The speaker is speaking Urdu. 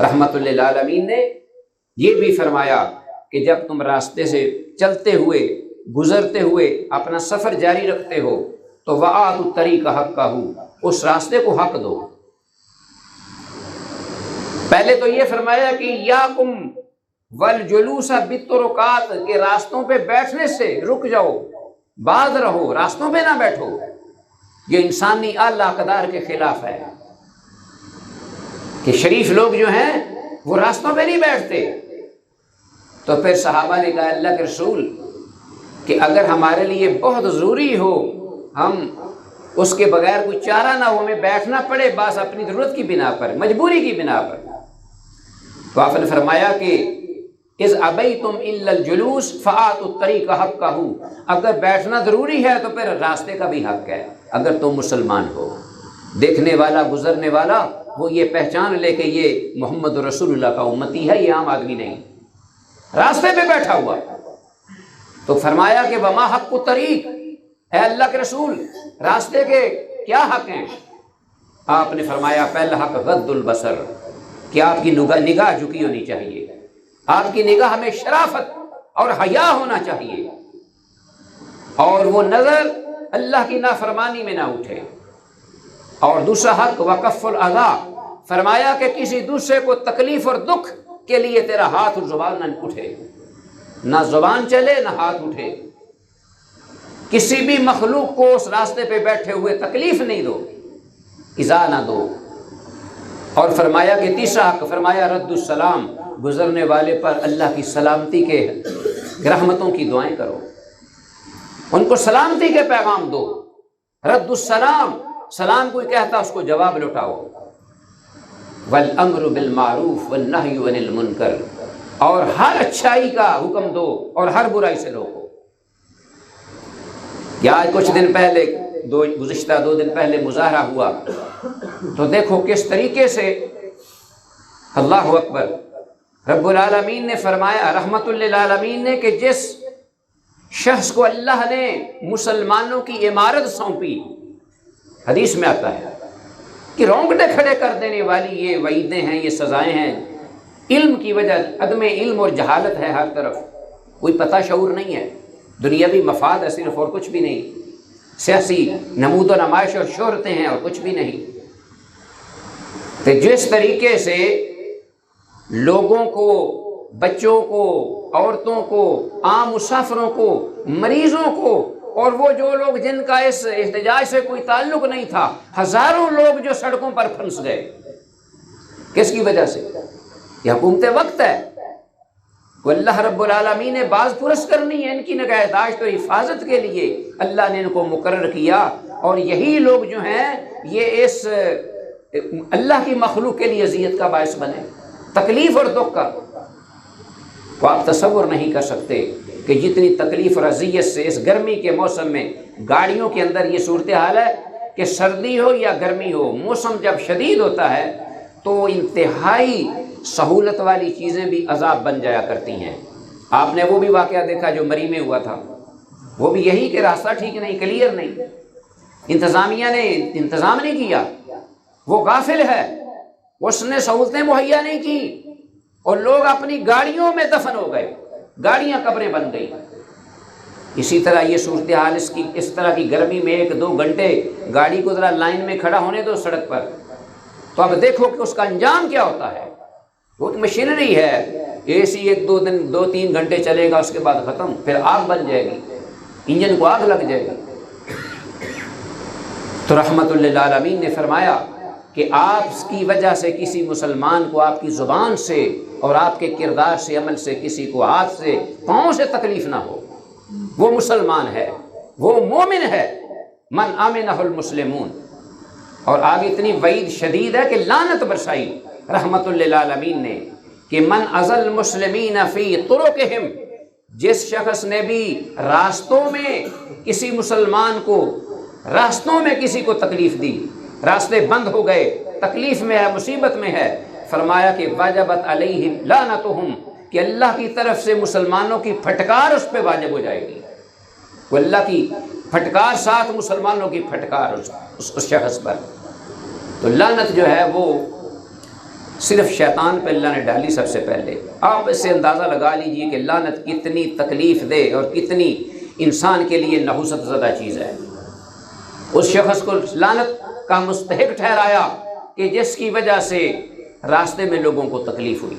رحمت للعالمین نے یہ بھی فرمایا کہ جب تم راستے سے چلتے ہوئے گزرتے ہوئے اپنا سفر جاری رکھتے ہو تو وَآتُوا الطَّرِيقَ حَقَّهُ، اس راستے کو حق دو۔ پہلے تو یہ فرمایا کہ یاکم والجلوس بالطرقات، کہ راستوں پہ بیٹھنے سے رک جاؤ، باز رہو، راستوں پہ نہ بیٹھو۔ یہ انسانی اعلی اقدار کے خلاف ہے کہ شریف لوگ جو ہیں وہ راستوں پہ نہیں بیٹھتے۔ تو پھر صحابہ نے کہا اللہ کے رسول کہ اگر ہمارے لیے بہت ضروری ہو، ہم اس کے بغیر کوئی چارہ نہ ہو، ہمیں بیٹھنا پڑے بس اپنی ضرورت کی بنا پر، مجبوری کی بنا پر، تو آپ نے فرمایا کہ اذ ابیتم الا الجلوس فآتوا الطریق حقہ، اگر بیٹھنا ضروری ہے تو پھر راستے کا بھی حق ہے۔ اگر تم مسلمان ہو، دیکھنے والا گزرنے والا وہ یہ پہچان لے کہ یہ محمد رسول اللہ کا امتی ہے، یہ عام آدمی نہیں، راستے پہ بیٹھا ہوا۔ تو فرمایا کہ وما حق الطریق، اے اللہ کے رسول راستے کے کیا حق ہیں؟ آپ نے فرمایا پہلا حق غض البصر، کہ آپ کی نگاہ جھکی ہونی چاہیے، آپ کی نگاہ میں شرافت اور حیا ہونا چاہیے، اور وہ نظر اللہ کی نافرمانی میں نہ اٹھے۔ اور دوسرا حق وکف الاذی، فرمایا کہ کسی دوسرے کو تکلیف اور دکھ کے لیے تیرا ہاتھ اور زبان نہ اٹھے، نہ زبان چلے نہ ہاتھ اٹھے، کسی بھی مخلوق کو اس راستے پہ بیٹھے ہوئے تکلیف نہیں دو، ایذا نہ دو۔ اور فرمایا کہ تیسرا حق فرمایا رد السلام، گزرنے والے پر اللہ کی سلامتی کے رحمتوں کی دعائیں کرو، ان کو سلامتی کے پیغام دو۔ رد السلام، سلام کوئی کہتا اس کو جواب لوٹاؤ۔ والامر بالمعروف والنہی عن المنکر، اور ہر اچھائی کا حکم دو اور ہر برائی سے روکو۔ یا آج کچھ دن پہلے گزشتہ 2 دن پہلے مظاہرہ ہوا تو دیکھو کس طریقے سے، اللہ اکبر، رب العالمین نے فرمایا، رحمت للعالمین نے، کہ جس شخص کو اللہ نے مسلمانوں کی عمارت سونپی، حدیث میں آتا ہے کہ رونگٹے کھڑے کر دینے والی یہ وعیدیں ہیں، یہ سزائیں ہیں، علم کی وجہ، عدم علم اور جہالت ہے ہر طرف، کوئی پتہ شعور نہیں ہے، دنیاوی مفاد ہے صرف اور کچھ بھی نہیں، سیاسی نمود و نمائش اور شہرتیں ہیں اور کچھ بھی نہیں۔ تو جس طریقے سے لوگوں کو، بچوں کو، عورتوں کو، عام مسافروں کو، مریضوں کو، اور وہ جو لوگ جن کا اس احتجاج سے کوئی تعلق نہیں تھا، ہزاروں لوگ جو سڑکوں پر پھنس گئے، کس کی وجہ سے؟ یہ حکومت وقت ہے، وہ اللہ رب العالمین نے باز پرس کرنی ہے، ان کی نگہداشت اور حفاظت کے لیے اللہ نے ان کو مقرر کیا، اور یہی لوگ جو ہیں یہ اس اللہ کی مخلوق کے لیے اذیت کا باعث بنے، تکلیف اور دکھ کا۔ تو آپ تصور نہیں کر سکتے کہ جتنی تکلیف اور اذیت سے اس گرمی کے موسم میں گاڑیوں کے اندر یہ صورتحال ہے کہ سردی ہو یا گرمی ہو، موسم جب شدید ہوتا ہے تو انتہائی سہولت والی چیزیں بھی عذاب بن جایا کرتی ہیں۔ آپ نے وہ بھی واقعہ دیکھا جو مری میں ہوا تھا، وہ بھی یہی کہ راستہ ٹھیک نہیں، کلیئر نہیں، انتظامیہ نے انتظام نہیں کیا، وہ غافل ہے، اس نے سہولتیں مہیا نہیں کی، اور لوگ اپنی گاڑیوں میں دفن ہو گئے، گاڑیاں قبریں بن گئی۔ اسی طرح یہ صورتحال اس طرح کی گرمی میں 1-2 گھنٹے گاڑی کو ذرا لائن میں کھڑا ہونے دو سڑک پر، تو اب دیکھو کہ اس کا انجام کیا ہوتا ہے۔ وہ مشینری ہے، اے سی 1-2-3 گھنٹے چلے گا، اس کے بعد ختم، پھر آگ بن جائے گی، انجن کو آگ لگ جائے گی۔ تو رحمت للعالمین نے فرمایا کہ آپ کی وجہ سے کسی مسلمان کو آپ کی زبان سے اور آپ کے کردار سے، عمل سے، کسی کو ہاتھ سے، پاؤں سے تکلیف نہ ہو، وہ مسلمان ہے، وہ مومن ہے، من آمنہ المسلمون۔ اور آگے اتنی وعید شدید ہے کہ لعنت برسائی رحمت للعالمین نے کہ من اذى المسلمین فی طرقہم، جس شخص نے بھی راستوں میں کسی مسلمان کو، راستوں میں کسی کو تکلیف دی، راستے بند ہو گئے، تکلیف میں ہے، مصیبت میں ہے، فرمایا کہ واجبت علیہم لعنتہم، کہ اللہ کی طرف سے مسلمانوں کی پھٹکار اس پہ واجب ہو جائے گی، وہ اللہ کی پھٹکار ساتھ مسلمانوں کی پھٹکار اس شخص پر۔ تو لعنت جو ہے وہ صرف شیطان پہ اللہ نے ڈالی سب سے پہلے۔ آپ اس سے اندازہ لگا لیجئے کہ لعنت کتنی تکلیف دہ اور کتنی انسان کے لیے نحوست زدہ چیز ہے۔ اس شخص کو لعنت کا مستحق ٹھہرایا کہ جس کی وجہ سے راستے میں لوگوں کو تکلیف ہوئی۔